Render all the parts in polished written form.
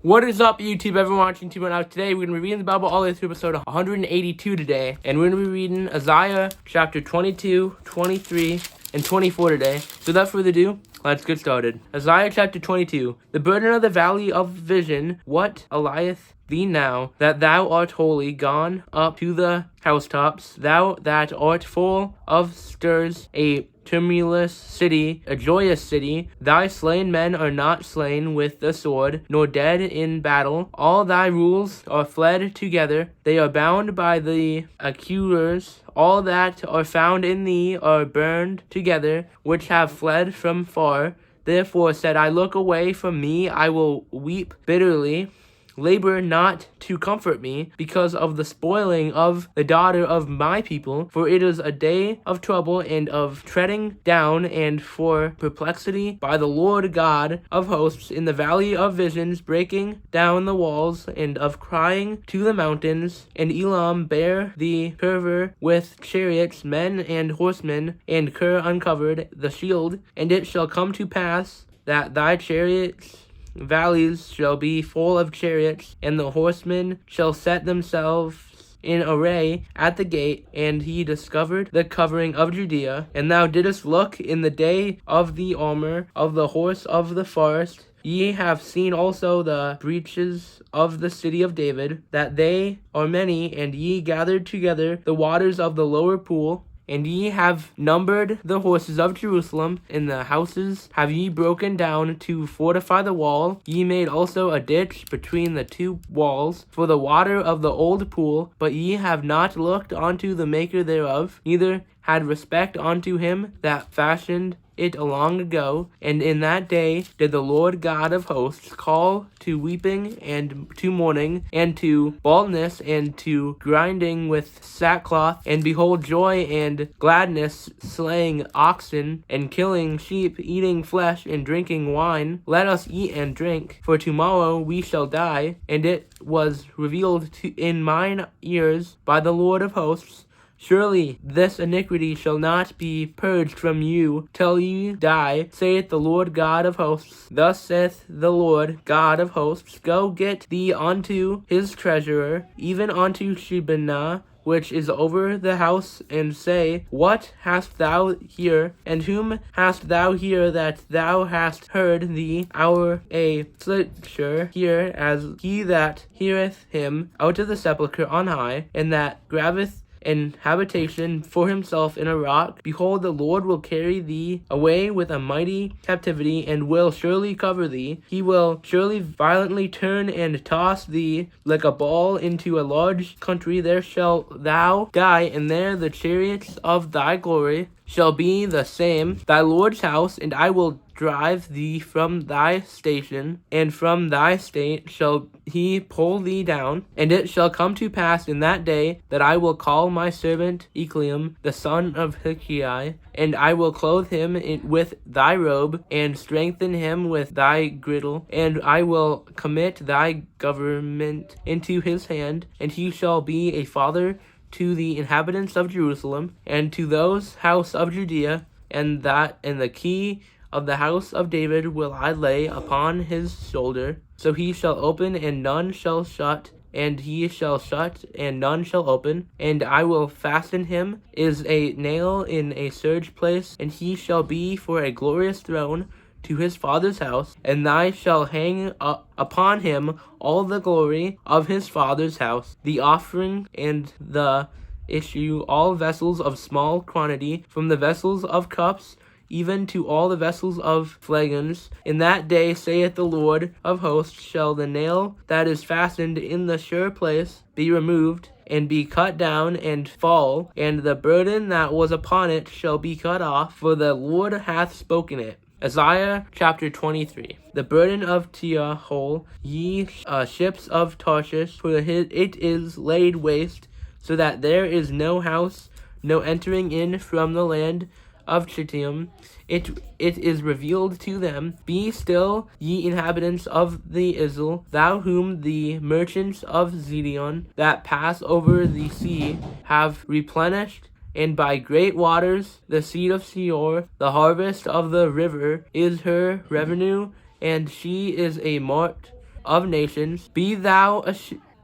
What is up, YouTube? Everyone watching YouTube right now. Today, we're going to be reading the Bible all the way through episode 182 today. And we're going to be reading Isaiah chapter 22, 23, and 24 today. So without further ado, let's get started. Isaiah chapter 22. The burden of the valley of vision, what alieth thee now, that thou art wholly gone up to the housetops, thou that art full of stirs, a tumultuous city, a joyous city. Thy slain men are not slain with the sword, nor dead in battle. All thy rules are fled together. They are bound by the accusers. All that are found in thee are burned together, which have fled from far. Therefore said I, look away from me, I will weep bitterly. Labor not to comfort me, because of the spoiling of the daughter of my people. For it is a day of trouble and of treading down, and for perplexity by the Lord God of hosts in the valley of visions, breaking down the walls, and of crying to the mountains. And Elam bare the curver with chariots, men and horsemen, and Ker uncovered the shield. And it shall come to pass that thy chariots valleys shall be full of chariots, and the horsemen shall set themselves in array at the gate. And he discovered the covering of Judea. And thou didst look in the day of the armor of the horse of the forest. Ye have seen also the breaches of the city of David, that they are many, and ye gathered together the waters of the lower pool. And ye have numbered the horses of Jerusalem. In the houses have ye broken down to fortify the wall. Ye made also a ditch between the two walls for the water of the old pool. But ye have not looked unto the maker thereof, neither had respect unto him that fashioned it long ago. And in that day did the Lord God of hosts call to weeping and to mourning, and to baldness, and to grinding with sackcloth. And behold, joy and gladness, slaying oxen, and killing sheep, eating flesh, and drinking wine. Let us eat and drink, for tomorrow we shall die. And it was revealed in mine ears by the Lord of hosts, surely this iniquity shall not be purged from you till ye die, saith the Lord God of hosts. Thus saith the Lord God of hosts, go get thee unto his treasurer, even unto Shebna, which is over the house, and say, what hast thou here? And whom hast thou here that thou hast heard thee? A slitcher here as he that heareth him out of the sepulchre on high, and that graveth an habitation for himself in a rock. Behold, the Lord will carry thee away with a mighty captivity, and will surely cover thee. He will surely violently turn and toss thee like a ball into a large country. There shalt thou die, and there the chariots of thy glory shall be the same, thy Lord's house. And I will drive thee from thy station, and from thy state shall he pull thee down. And it shall come to pass in that day that I will call my servant Ecleam, the son of Hilkiah, and I will clothe him with thy robe, and strengthen him with thy girdle, and I will commit thy government into his hand, and he shall be a father to the inhabitants of Jerusalem, and to those house of Judea, and the key of the house of David will I lay upon his shoulder. So he shall open, and none shall shut, and he shall shut, and none shall open. And I will fasten him is a nail in a surge place, and he shall be for a glorious throne to his father's house, and thou shalt hang upon him all the glory of his father's house, the offering and the issue, all vessels of small quantity, from the vessels of cups even to all the vessels of flagons. In that day, saith the Lord of hosts, shall the nail that is fastened in the sure place be removed, and be cut down, and fall, and the burden that was upon it shall be cut off, for the Lord hath spoken it. Isaiah chapter 23. The burden of Teahol, ye ships of Tarshish, for it is laid waste, so that there is no house, no entering in from the land of Chittim. It is revealed to them. Be still, ye inhabitants of the Isle, thou whom the merchants of Zidon that pass over the sea have replenished. And by great waters, the seed of Seor, the harvest of the river, is her revenue, and she is a mart of nations. Be thou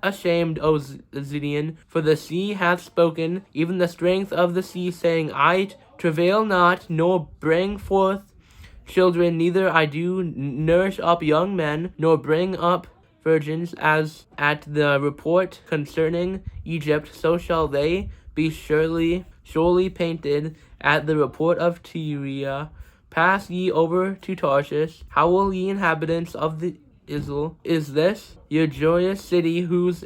ashamed, O Zidon, for the sea hath spoken, even the strength of the sea, saying, I travail not, nor bring forth children, neither I do nourish up young men, nor bring up virgins, as at the report concerning Egypt, so shall they be surely painted at the report of Tyre. Pass ye over to Tarshish. Howl, ye inhabitants of the Isle. Is this your joyous city, whose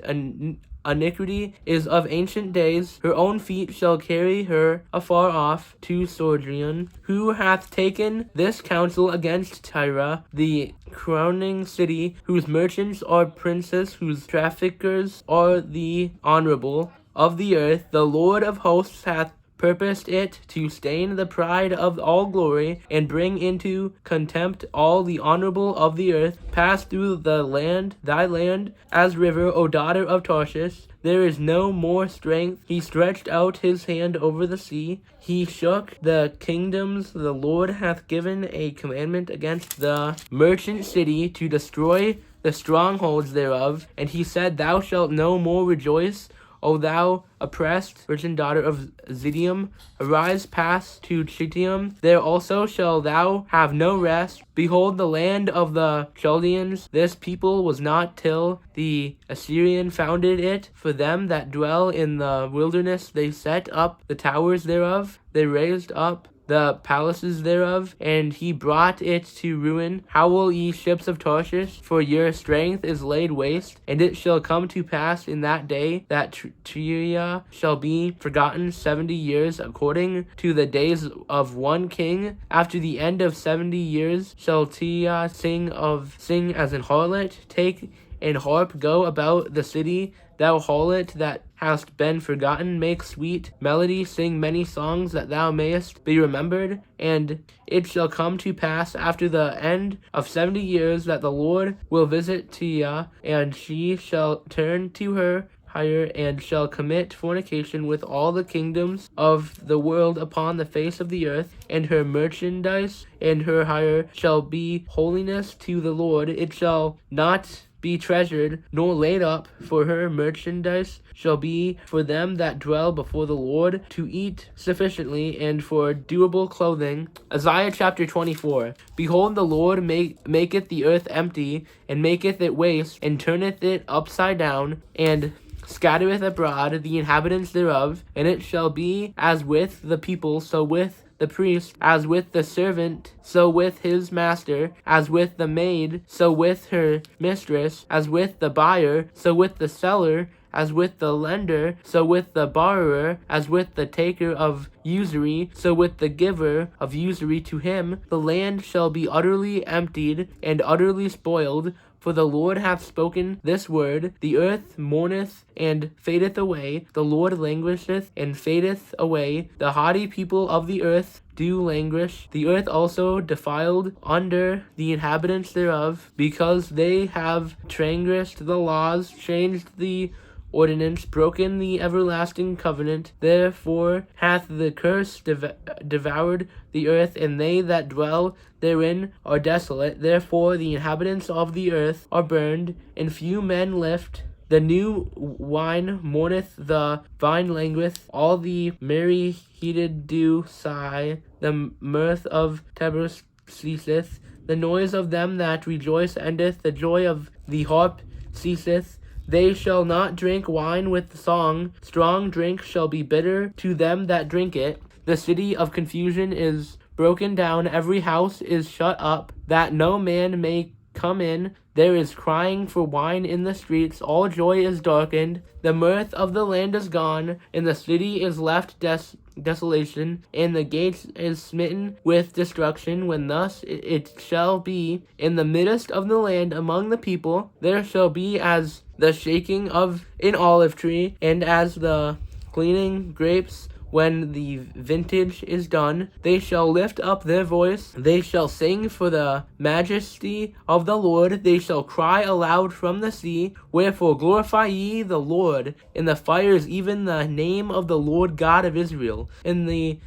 iniquity is of ancient days? Her own feet shall carry her afar off to Sordrion. Who hath taken this counsel against Tyre, the crowning city, whose merchants are princes, whose traffickers are the honorable of the earth? The Lord of hosts hath purposed it to stain the pride of all glory, and bring into contempt all the honorable of the earth. Pass through the land, thy land, as river, O daughter of Tarshish. There is no more strength. He stretched out his hand over the sea. He shook the kingdoms. The Lord hath given a commandment against the merchant city, to destroy the strongholds thereof. And he said, Thou shalt no more rejoice, O thou oppressed virgin daughter of Zidon. Arise, pass to Chittim. There also shall thou have no rest. Behold, the land of the Chaldeans. This people was not till the Assyrian founded it. For them that dwell in the wilderness, they set up the towers thereof. They raised up the palaces thereof, and he brought it to ruin. Howl, ye ships of Tarshish, for your strength is laid waste. And it shall come to pass in that day that Tyre shall be forgotten 70 years, according to the days of one king. After the end of 70 years shall Tyre sing as an harlot. Take an harp, go about the city, thou harlot that hast been forgotten. Make sweet melody, sing many songs, that thou mayest be remembered. And it shall come to pass after the end of 70 years that the Lord will visit Tyre, and she shall turn to her hire, and shall commit fornication with all the kingdoms of the world upon the face of the earth. And her merchandise and her hire shall be holiness to the Lord. It shall not be treasured, nor laid up, for her merchandise shall be for them that dwell before the Lord, to eat sufficiently, and for durable clothing. Isaiah chapter 24. Behold, the Lord maketh the earth empty, and maketh it waste, and turneth it upside down, and scattereth abroad the inhabitants thereof. And it shall be as with the people, so with the priest, as with the servant, so with his master, as with the maid, so with her mistress, as with the buyer, so with the seller, as with the lender, so with the borrower, as with the taker of usury, so with the giver of usury to him. The land shall be utterly emptied and utterly spoiled. For the Lord hath spoken this word. The earth mourneth and fadeth away. The Lord languisheth and fadeth away. The haughty people of the earth do languish. The earth also defiled under the inhabitants thereof, because they have transgressed the laws, changed the ordinance, broken the everlasting covenant. Therefore hath the curse devoured the earth, and they that dwell therein are desolate. Therefore the inhabitants of the earth are burned, and few men lift. The new wine mourneth, the vine languisheth, all the merry heated do sigh. The mirth of Tabrus ceaseth, the noise of them that rejoice endeth, the joy of the harp ceaseth. They shall not drink wine with song. Strong drink shall be bitter to them that drink it. The city of confusion is broken down. Every house is shut up, that no man may come in. There is crying for wine in the streets. All joy is darkened. The mirth of the land is gone, and the city is left desolation, and the gates is smitten with destruction. When thus it shall be in the midst of the land among the people, there shall be as the shaking of an olive tree, and as the gleaning grapes when the vintage is done. They shall lift up their voice, they shall sing for the majesty of the Lord, they shall cry aloud from the sea. Wherefore glorify ye the Lord in the fires, even the name of the Lord God of Israel, in the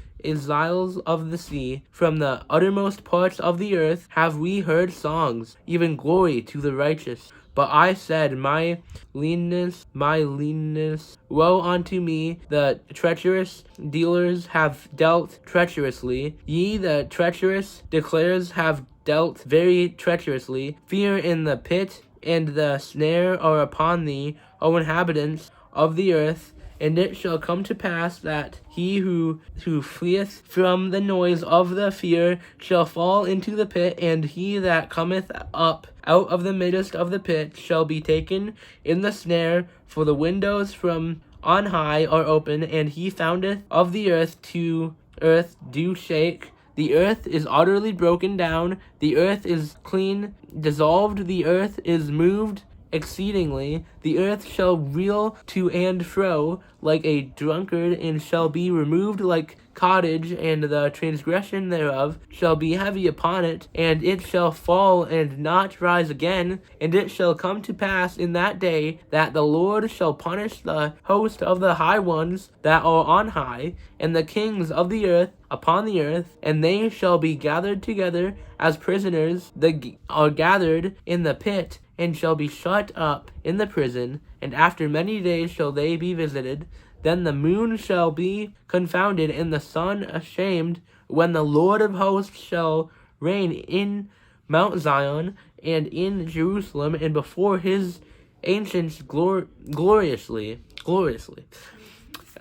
isles of the sea. From the uttermost parts of the earth have we heard songs, even glory to the righteous. But I said, my leanness, woe unto me, the treacherous dealers have dealt treacherously. Ye, the treacherous declares, have dealt very treacherously. Fear in the pit and the snare are upon thee, O inhabitants of the earth. And it shall come to pass that he who fleeth from the noise of the fear shall fall into the pit, and he that cometh up out of the midst of the pit shall be taken in the snare. For the windows from on high are open, and he foundeth of the earth to earth do shake. The earth is utterly broken down, the earth is clean dissolved, the earth is moved exceedingly. The earth shall reel to and fro like a drunkard, and shall be removed like cottage, and the transgression thereof shall be heavy upon it, and it shall fall and not rise again. And it shall come to pass in that day that the Lord shall punish the host of the high ones that are on high, and the kings of the earth upon the earth, and they shall be gathered together as prisoners that are gathered in the pit, and shall be shut up in the prison, and after many days shall they be visited. Then the moon shall be confounded, and the sun ashamed, when the Lord of hosts shall reign in Mount Zion and in Jerusalem, and before his ancients gloriously.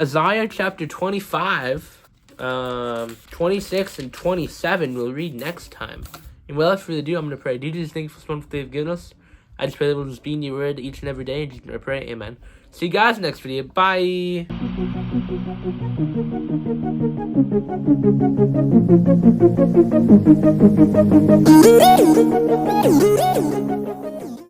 Isaiah chapter 25, 26 and 27 we'll read next time. And without further ado, I'm going to pray. Do Jesus, thank you for this wonderful they've given us. I just pray that we'll just be in your word each and every day. And just pray, amen. See you guys next video. Bye.